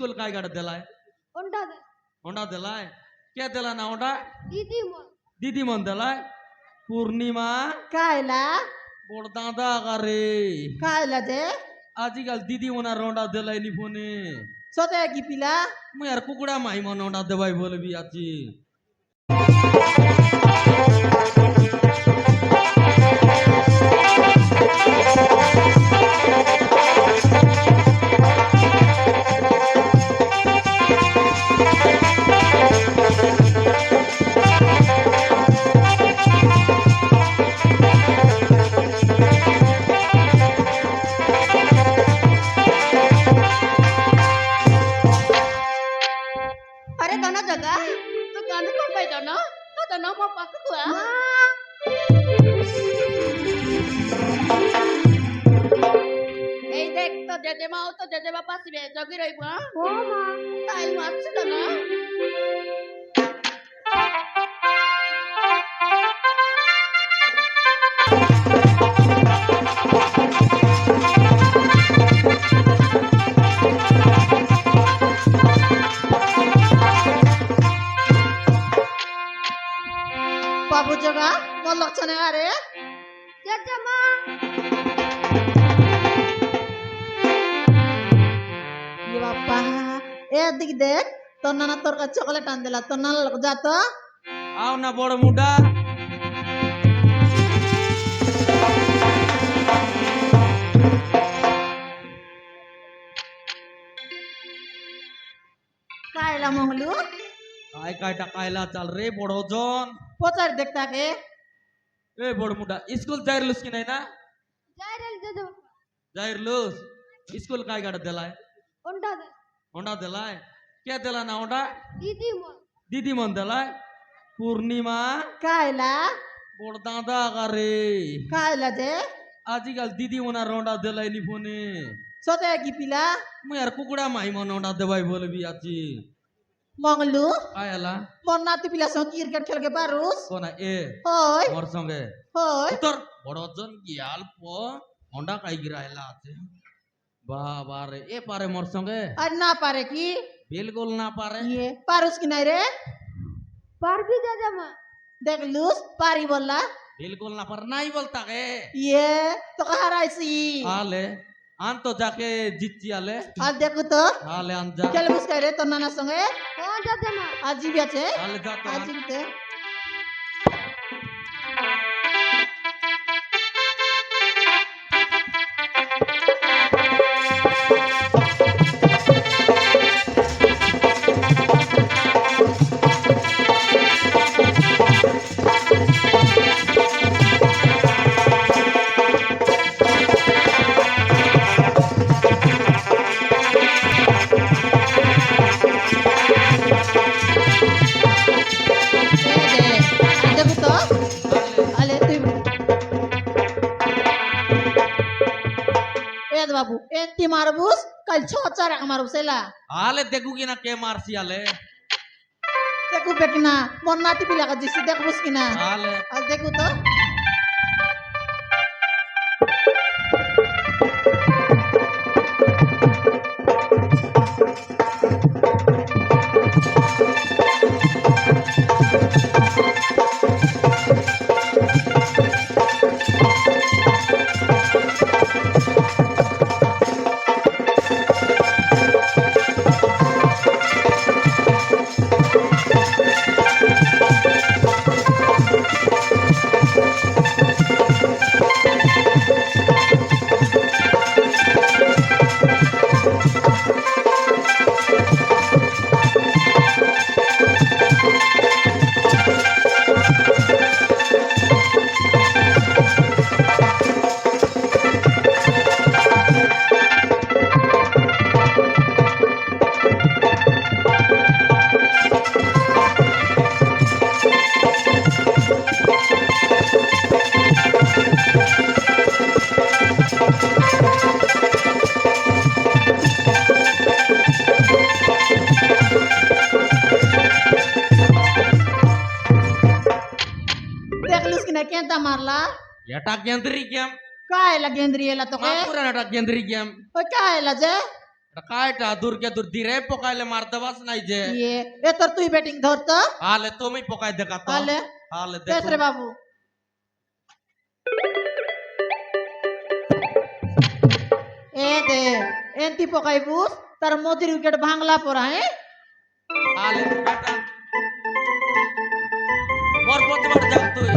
School काय गाड़ा दिलाय होंडा दे होंडा दिलाय क्या दिला ना होंडा दीदी मन दीदी मन दिलाय पूर्णिमा कायला बोल दादा का रे कायला जे आजकल दीदी मना रोंडा दिलाय नि फोने सोते की पिला मैं यार कुकुड़ा माही मन होंडा दवाई बोल भी आजी अरे गाना जगा तो गाना कौन पाई जाना तो गाना mau pakai tuh ya এই দেখ তো জেজেমাও তো জেজেবা পাশে জগি রইব ও মা তাই মাছ তো না बाबू जगा मोर लक्षण अरे জেজেমা ये बाप्पा ए दिख देख तो नाना तोर का चॉकलेट आन देला तो नाना लग जातो आओ ना बड़ मुंडा कायला मंगलू काय टाकायला चाल रे बड़ जन पोचार देखता के ए बड़ मुंडा स्कूल जाइरलुस की नहीं ना जायरल जेजेमा जाइरलुस स्कूल काय गाड़ा दिलाय होंडा दे होंडा दिलाय क्या दिला ना होंडा दीदी मन दीदी मन दिलाय पूर्णिमा कायला बोल दादा का रे कायला जे आजकल दीदी मना रोंडा दिलाय नि फोने सोते की पिला मैं यार कुकुड़ा माही मन होंडा दवाई बोल भी आजी मंगलू काय आला मोर नाती पिला संग क्रिकेट खेल के बारूस कोना ए होय मोर संगे होय उतर बड़ जन गियाल पो होंडा काय गिरायला आते बाबा रे ए पारे मोर संगे और ना पारे की बिल्कुल ना पारे ये पारूस की नहीं रे पार भी जेजेमा देख लूस पारी बोला बिल्कुल ना पारे नहीं बोलता के ये तो कहा राइसी आले आन तो जाके जीत आले आज देखो तो आले आन जा चल बुस करे तो नाना संगे हो जेजेमा आज भी আছে आले जा तो आज भी ते देखो तो अले तू ए बाबू एंती मारबुस कल 6-4 मारबुसेला आले देखू की ना के मारसी आले देखो बेकना मोर नाती पिला का जिसी देखबुस की ना आले आज देखो तो केंता मारला एटा केंद्री गेम काय ला गेंद्रियला तो काय पुरा एटा केंद्री गेम काय ला जे এটা কাইটা দূরকে দূর ধীরে পকাইলে মারতে পাস নাই যে ইয়ে এ তোর তুই ব্যাটিং ধর তো আলে তুমি পকাই দেখা তো আলে আলে দেখ দেখো রে বাবু এ দে এন্তি পকাইবুস তার মতির উইকেট ভাঙলা পড়া আলে বেটা মোর প্রতিবার যাও তুই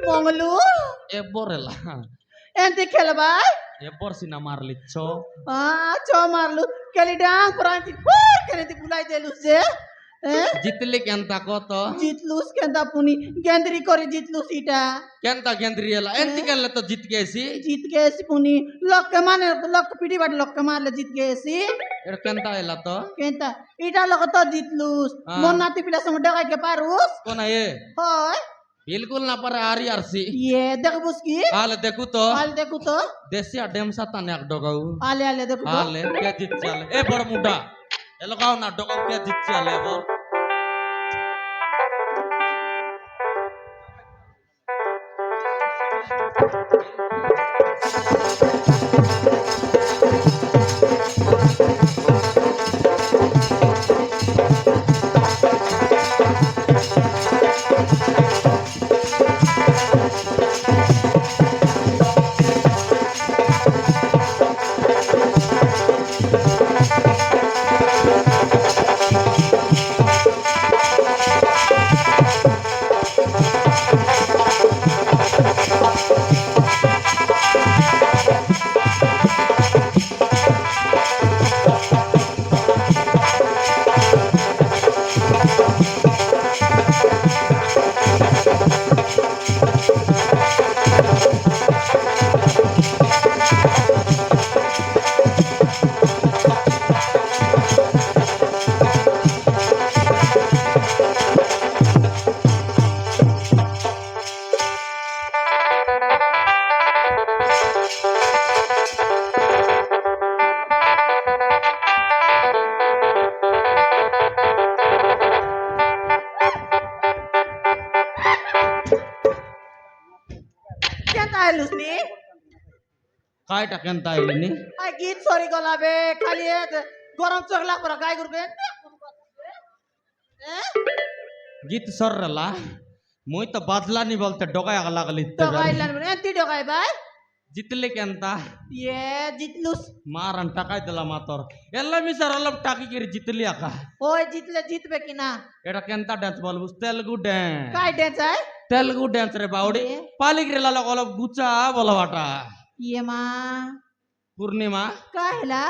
মঙ্গলু এবরেলা এন্তি খেলবাই এবর সিনা মারলিচ্ছ চো মারলু কেলি ডাং পরান্তি ফুর কেলি বুলাই দেলুস যে জিতলি কেনতা কত জিতলুস কেনতা পুনি গেন্দ্রি করে জিতলুস ইটা কেনতা গেন্দ্রি এলা এন্তি কেনলে তো জিত গেছি जीत गए सी पुनी लक पिटी बाट लक मारले जीत गए सी এটা কেনতা এলা তো केंता इटा लक तो जीतलुस हाँ। मोन नाती पिला संग डगाई के पारुस কোন এ होय बिल्कुल ना पर आरी आरसी ये देखबुस की आले देखू तो हाल देखु तो देसी डेमसा ताने एक डगाऊ आले आले देखु तो आले के जित चले ए बड़ मुंडा ए लगाओ ना डगाऊ के जित चले बड़ केंता आलुस नी कायटा केनता आइलिनी आ गीत सरी गला बे खाली गरम चगला पर गाय गुर के गीत सर रला मुई तो बादला नहीं बोलते डगाय लागली डगाई लान एंती डगाई बाय जितले केनता ये जीतलुस मारन टाकाय दिला मातर ಎಲ್ಲ ಮಿಸರ್ ಎಲ್ಲ टाकी गिर जितली आका ओय जीतले जीतबे की ना एटा केनता डांस बोलबु तेलुगु डांस काय डेंस है तेलुगु डांस रे बावडी ये? पालिगिरला लोगोला गुचा बोलवाटा ये मा पूर्णिमा काहेला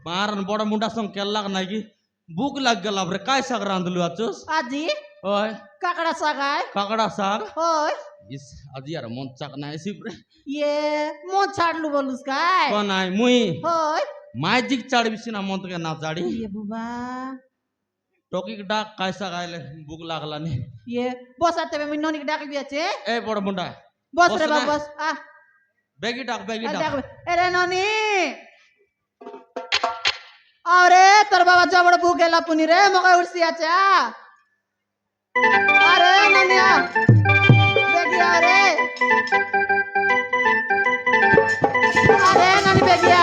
मारन बड़ मुंडा संग केल्ला नागी भूक लाग गेला रे काय साग रांधलू आचुस आजी ओय काकड़ा सागाय काकड़ा साग होय इस आज यार मन चक नाही सिप रे ये मोन छाडलु बोलुस काय कोन आय मुई होय माजिक चाडबिसिना मन के ना चाडी ये बुबा टोकी डाक काय साग आयले भूक लागला नी ये बस आते में नोनी के डाक भी अच्छे ए बड़ मुंडा बस बस रे ना। बाबा बस आ बेगी डाक डाक अरे नोनी अरे तर बाबा जबड़ भूख गेला पुनी रे मका उड़सी आचा अरे नोनिया बेगिया रे अरे नोनी बेगिया